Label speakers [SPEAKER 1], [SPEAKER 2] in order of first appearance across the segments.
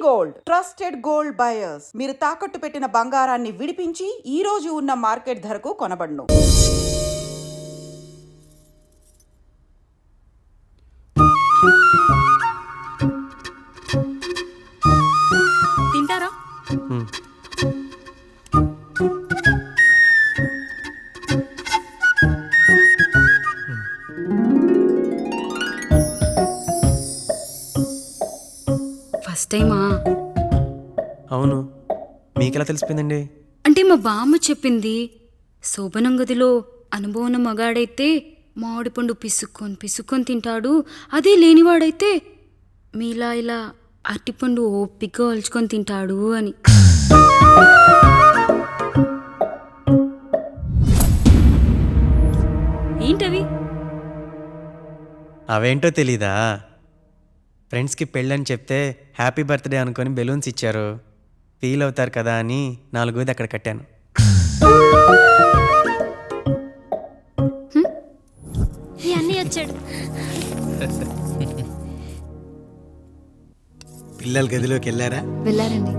[SPEAKER 1] Gold trusted gold buyers. మీరు తాకట్టు పెట్టిన బంగారాన్ని విడిపించి ఈ రోజు ఉన్న మార్కెట్ ధరకు కొనబడును.
[SPEAKER 2] తింటారా? ఫస్ట్ టైమా?
[SPEAKER 3] అవును, మీకెలా తెలిసిపోయిందండి?
[SPEAKER 2] అంటే మా బామ్మ చెప్పింది. శోభనం గదిలో అనుభవం మగాడైతే మామిడి పండు పిసుక్కొని తింటాడు, అదే లేనివాడైతే మీలా ఇలా అరటిపండు ఓపిగ్గా ఒలుచుకొని తింటాడు అని. ఏంటవి?
[SPEAKER 3] అవేంటో తెలీదా? ఫ్రెండ్స్కి పెళ్ళని చెప్తే హ్యాపీ బర్త్డే అనుకొని బెలూన్స్ ఇచ్చారు, ఫీల్ అవుతారు కదా అని 4 అక్కడ కట్టాను.
[SPEAKER 2] అన్నీ వచ్చాడు.
[SPEAKER 4] పిల్లల గదిలోకి వెళ్ళారా?
[SPEAKER 2] వెళ్ళారండి.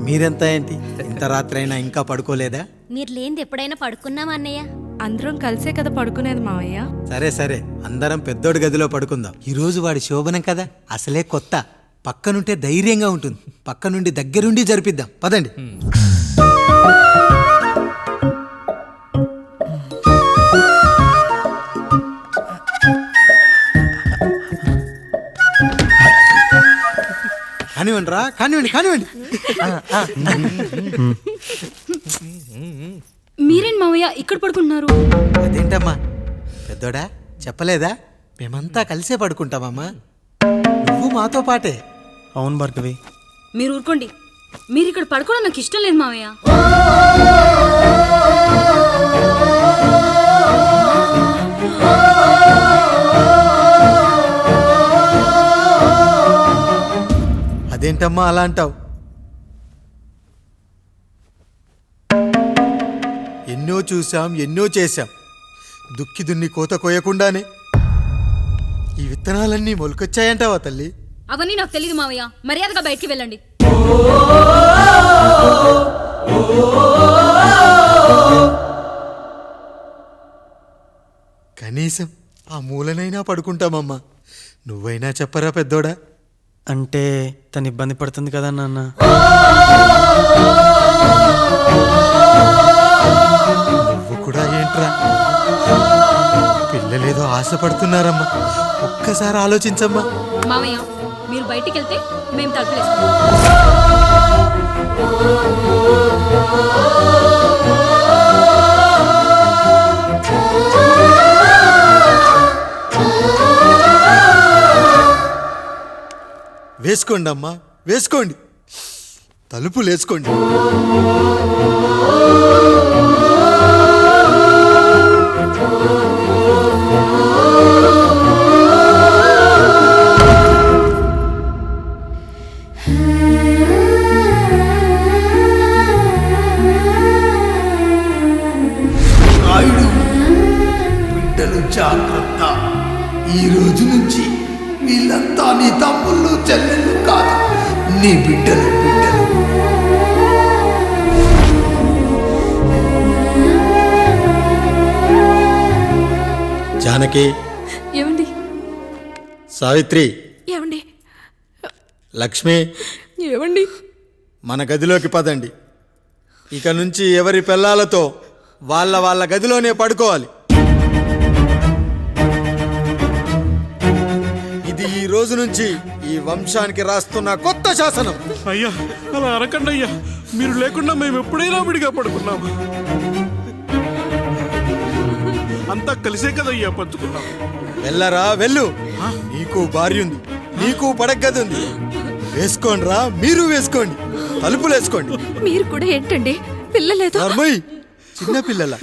[SPEAKER 4] మీరెంత ఏంటి ఇంత రాత్రి అయినా ఇంకా పడుకోలేదా?
[SPEAKER 5] మీరు లేనిది ఎప్పుడైనా పడుకున్నామా అన్నయ్య?
[SPEAKER 6] అందరం కలిసే కదా పడుకునేది మావయ్య.
[SPEAKER 4] సరే అందరం పెద్దోడి గదిలో పడుకుందాం. ఈ రోజు వాడి శోభనం కదా, అసలే కొత్త. పక్కనుంటే ధైర్యంగా ఉంటుంది, పక్క నుండి దగ్గరుండి జరిపిద్దాం. పదండి. కానివ్వండి రా, కానివ్వండి.
[SPEAKER 2] మీరేంటి మావయ్య ఇక్కడ పడుకుంటున్నారు?
[SPEAKER 4] అదేంటమ్మా పెద్దోడా, చెప్పలేదా? మేమంతా కలిసే పడుకుంటామమ్మా, నువ్వు మాతో పాటే.
[SPEAKER 3] అవును భార్గవి.
[SPEAKER 2] మీరు ఊరుకోండి. మీరు ఇక్కడ పడుకోవడం నాకు ఇష్టం లేదు మావయ్య.
[SPEAKER 4] అదేంటమ్మా అలా అంటావు? ఎన్నో చూసాం, ఎన్నో చేశాం. దుక్కి దున్ని కోత కోయకుండానే ఈ విత్తనాలన్నీ మొలకొచ్చాయంటావా తల్లి?
[SPEAKER 2] అవన్నీ నాకు తెలియదు మావయ్య, మర్యాదగా బయటికి వెళ్ళండి.
[SPEAKER 4] కనీసం ఆ మూలనైనా పడుకుంటామమ్మా. నువ్వైనా చెప్పరా పెద్దోడా?
[SPEAKER 3] అంటే తను ఇబ్బంది పడుతుంది కదా నాన్న.
[SPEAKER 4] నువ్వు కూడా ఏంట్రా, పిల్లలేదో ఆశపడుతున్నారమ్మా. ఒక్కసారి ఆలోచించమ్మా.
[SPEAKER 2] మావయ్య మీరు బయటికి వెళ్తే మేము తలుపులేసుకుంటాం.
[SPEAKER 4] వేసుకోండి అమ్మా, వేసుకోండి, తలుపులు వేసుకోండి.
[SPEAKER 7] బిడ్డలు జాగ్రత్త. ఈ రోజు నుంచి వీళ్ళంతా నీ తమ్ముళ్ళు చెల్లెళ్ళు కాదు, నీ బిడ్డలు.
[SPEAKER 4] జానకి,
[SPEAKER 6] ఏమండి?
[SPEAKER 4] సావిత్రి,
[SPEAKER 6] ఏమండి?
[SPEAKER 4] లక్ష్మి,
[SPEAKER 6] ఏమండి?
[SPEAKER 4] మన గదిలోకి పదండి. ఇక నుంచి ఎవరి పిల్లలతో వాళ్ళ గదిలోనే పడుకోవాలి. ఇది ఈ రోజు నుంచి ఈ వంశానికి రాస్తున్న కొత్త శాసనం.
[SPEAKER 8] అయ్యా అలా అరకండి అయ్యా, మీరు లేకుండా మేము ఎప్పుడైనా విడిగా పడుకున్నాము. అంతా కలిసే కదయ్యా పంచుకున్నాం.
[SPEAKER 4] వెళ్ళరా వెళ్ళు, నీకు భార్య ఉంది, నీకు పడగది ఉంది. వేసుకోండి రా, మీరు వేసుకోండి, తలుపులు వేసుకోండి.
[SPEAKER 6] మీరు కూడా ఏంటండి, పిల్లలేదు?
[SPEAKER 4] చిన్న పిల్లల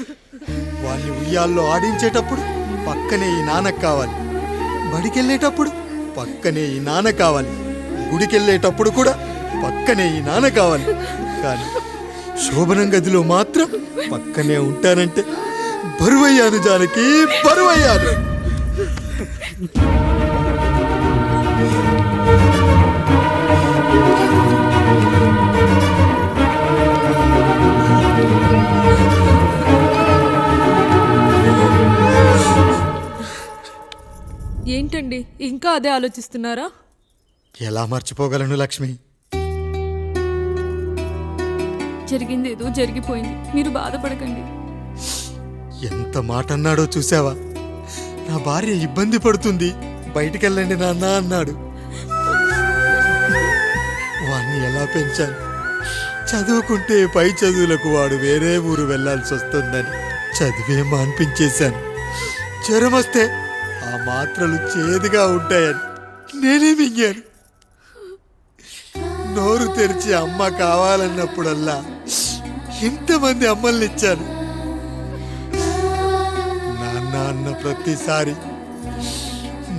[SPEAKER 4] వాళ్ళని ఉయ్యాల్లో ఆడించేటప్పుడు పక్కనే ఈ నాన్న కావాలి, బడికెళ్ళేటప్పుడు పక్కనే ఈ నాన్న కావాలి, గుడికెళ్ళేటప్పుడు కూడా పక్కనే ఈ నాన్న కావాలి. కానీ శోభనం గదిలో మాత్రం పక్కనే ఉంటానంటే బరువయ్యాను జానకి, బరువయ్యాను.
[SPEAKER 6] ఏంటండి ఇంకా అదే ఆలోచిస్తున్నారా?
[SPEAKER 4] ఎలా మర్చిపోగలను లక్ష్మి?
[SPEAKER 6] జరిగింది ఏదో జరిగిపోయింది, మీరు బాధపడకండి.
[SPEAKER 4] ఎంత మాట అన్నాడో చూసావా? నా భార్య ఇబ్బంది పడుతుంది, బయటికెళ్ళండి నాన్న అన్నాడు. వాణ్ణి ఎలా పెంచాను? చదువుకుంటే పై చదువులకు వాడు వేరే ఊరు వెళ్లాల్సి వస్తుందని చదివే మాన్పించేశాను. జ్వరం వస్తే ఆ మాత్రలు చేదుగా ఉంటాయని నేనే మింగాను. నోరు తెరిచి అమ్మ కావాలన్నప్పుడల్లా ఇంతమంది అమ్మల్ని ఇచ్చాను. నాన్న అన్న ప్రతిసారి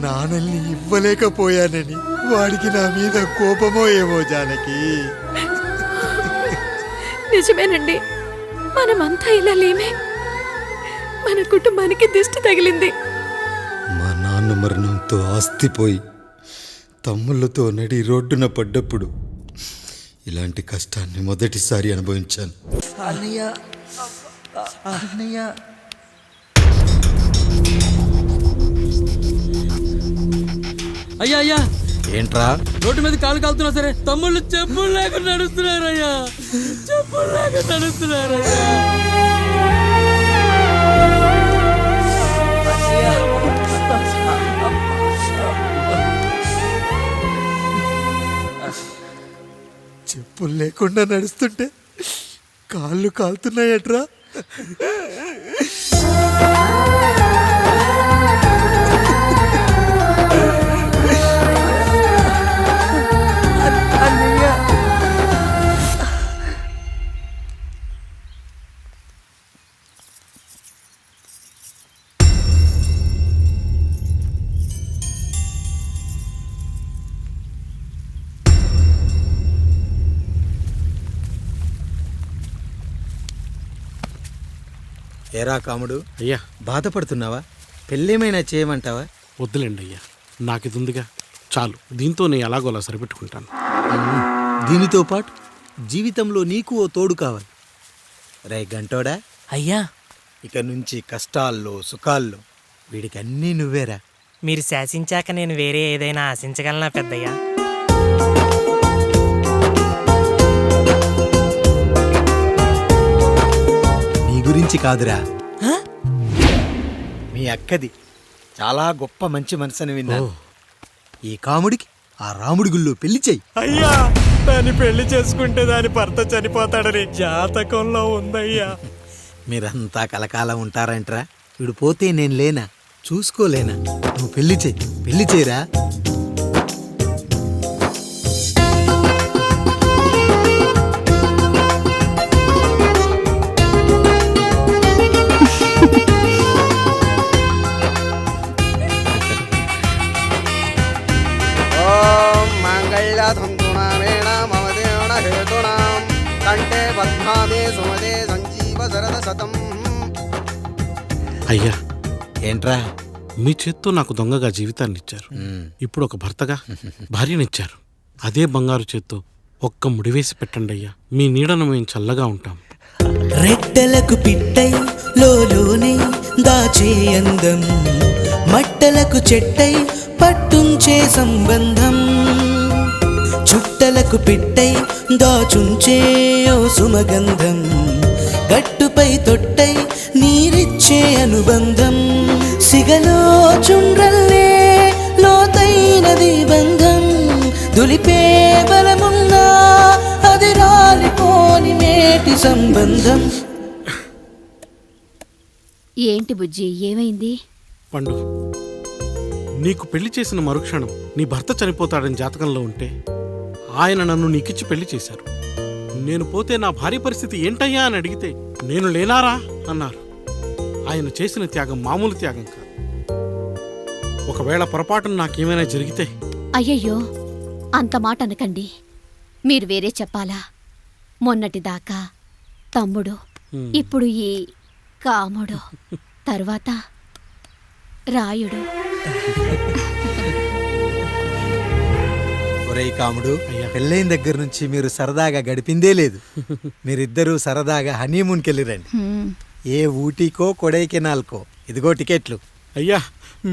[SPEAKER 4] నాన్నల్ని ఇవ్వలేకపోయానని వాడికి నా మీద కోపమో ఏమో జానకి.
[SPEAKER 6] నిజమేనండి, మనమంతా ఇలా లేమే. మన కుటుంబానికి దిష్టి తగిలింది.
[SPEAKER 4] మా నాన్న మరణంతో ఆస్తిపోయి తమ్ముళ్ళతో నడి రోడ్డున పడ్డప్పుడు ఇలాంటి కష్టాన్ని మొదటిసారి అనుభవించాను.
[SPEAKER 7] అన్నయ్య అన్నయ్య
[SPEAKER 9] అయ్యా అయ్యా,
[SPEAKER 4] ఏంట్రా?
[SPEAKER 9] రోడ్డు మీద కాలు కాలుతున్నా సరే తమ్ముళ్ళు చెప్పులు లేకుండా నడుస్తున్నారయ్యా, చెప్పులు లేకుండా నడుస్తున్నారయ్యా.
[SPEAKER 4] చెప్పులు లేకుండా నడుస్తుంటే కాళ్ళు కాలుతున్నాయట్రా.
[SPEAKER 10] ఏరా కాముడు,
[SPEAKER 8] అయ్యా
[SPEAKER 10] బాధపడుతున్నావా? పెళ్ళేమైనా చేయమంటావా?
[SPEAKER 8] వద్దులేండి అయ్యా, నాకు ఇది ఉందిగా చాలు, దీంతో నేను ఎలాగోలా సరిపెట్టుకుంటాను.
[SPEAKER 10] దీనితో పాటు జీవితంలో నీకు ఓ తోడు కావాలి. రే గంటోడా,
[SPEAKER 9] అయ్యా,
[SPEAKER 10] ఇక నుంచి కష్టాల్లో సుఖాల్లో వీడికి అన్నీ నువ్వేరా.
[SPEAKER 9] మీరు శాసించాక నేను వేరే ఏదైనా ఆశించగలనా పెద్దయ్యా?
[SPEAKER 10] నీ గురించి కాదురా, మీ అక్కది చాలా గొప్ప మంచి మనసని విన్నాను. ఈ కాముడికి ఆ రాముడి గుళ్ళో పెళ్లి చెయ్యి.
[SPEAKER 3] అయ్యా, దాన్ని పెళ్లి చేసుకుంటే దాని భర్త చనిపోతాడని జాతకంలో ఉందయ్యా.
[SPEAKER 10] మీరంతా కలకాలం ఉంటారంట్రా. వీడు పోతే నేను లేనా, చూసుకోలేనా? నువ్వు పెళ్లి చేయరా.
[SPEAKER 8] అయ్యా,
[SPEAKER 10] ఏంట్రా?
[SPEAKER 8] మీ చేత్తో నాకు దొంగగా జీవితాన్ని ఇచ్చారు, ఇప్పుడు ఒక భర్తగా భార్యనిచ్చారు. అదే బంగారు చేత్తో ఒక్క ముడివేసి పెట్టండి అయ్యా, మీ నీడను మేము చల్లగా ఉంటాం.
[SPEAKER 11] రెట్టలకు పిట్టై లోలోనే దాచే అందం, మట్టలకు చెట్టై పట్టుంచే సంబంధం, చుట్టలకు పిట్టై దాచుంచే ఓ సుమగంధం, గట్టుపై తొట్టై నీరిచ్చే అనుబంధం, సిగలో చుండ్రల్లే లోతైనది బంధం, దులిపే బలమున్నా అది రాలిపోని నేటి సంబంధం.
[SPEAKER 5] ఏంటి బుజ్జి, ఏమైంది?
[SPEAKER 8] పండు, నీకు పెళ్లి చేసిన మరుక్షణం నీ భర్త చనిపోతాడని జాతకంలో ఉంటే ఆయన నన్ను నీకిచ్చి పెళ్లి చేశారు. నేను పోతే నా భార్య పరిస్థితి ఏంటయ్యా అని అడిగితే నేను లేనారా అన్నారు. ఆయన చేసిన త్యాగం మామూలు త్యాగం కాదు. ఒకవేళ పొరపాటున నాకేమైనా జరిగితే?
[SPEAKER 5] అయ్యయ్యో, అంత మాట అనకండి. మీరు వేరే చెప్పాలా? మొన్నటిదాకా తమ్ముడు, ఇప్పుడు ఈ కాముడు, తర్వాత రాయుడు.
[SPEAKER 10] ఒరేయ్ కాముడు, పెళ్ళైన దగ్గర నుంచి మీరు సరదాగా గడిపిందే లేదు. మీరిద్దరూ సరదాగా హనీమూన్కి వెళ్ళిరండి. ఏ ఊటీకో కొడైకెనాల్కో. ఇదిగో టికెట్లు.
[SPEAKER 8] అయ్యా,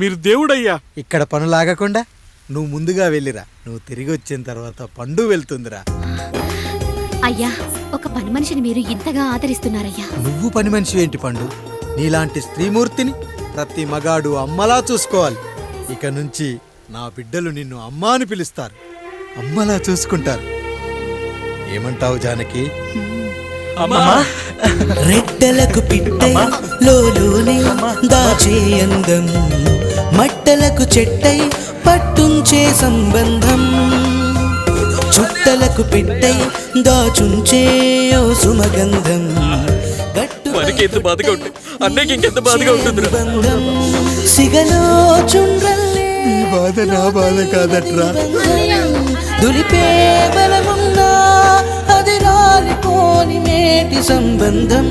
[SPEAKER 8] మీరు దేవుడయ్యా.
[SPEAKER 10] ఇక్కడ పనులాగకుండా నువ్వు ముందుగా వెళ్ళిరా. నువ్వు తిరిగి వచ్చిన తర్వాత పండు వెళ్తుందిరా.
[SPEAKER 5] అయ్యా, ఒక పని మనిషిని మీరు ఇంతగా ఆదరిస్తున్నారయ్యా.
[SPEAKER 10] నువ్వు పని మనిషి ఏంటి పండు? నీలాంటి స్త్రీమూర్తిని ప్రతి మగాడు అమ్మలా చూసుకోవాలి. ఇక నుంచి నా బిడ్డలు నిన్ను అమ్మా అని పిలుస్తారు, అమ్మలా చూసుకుంటారు. ఏమంటావు జానకి?
[SPEAKER 11] రెట్టలకు పిట్టై లోలోనే దాచే అందం, మట్టలకు చెట్టై పట్టుంచే సంబంధం, చుట్టలకు పెట్టై దాచుంచే ఓ సుమగంధం,
[SPEAKER 9] ఎంత బాధగా ఉంటుంది అన్నకి ఇంకెంత బాధగా ఉంటుంది.
[SPEAKER 11] సిగలో చుండ్రల్లే
[SPEAKER 4] ఈ బాధ నా బాధ కాదట్రా.
[SPEAKER 11] దులిపే బలమున్నా అది రాలిపోని మేటి సంబంధం.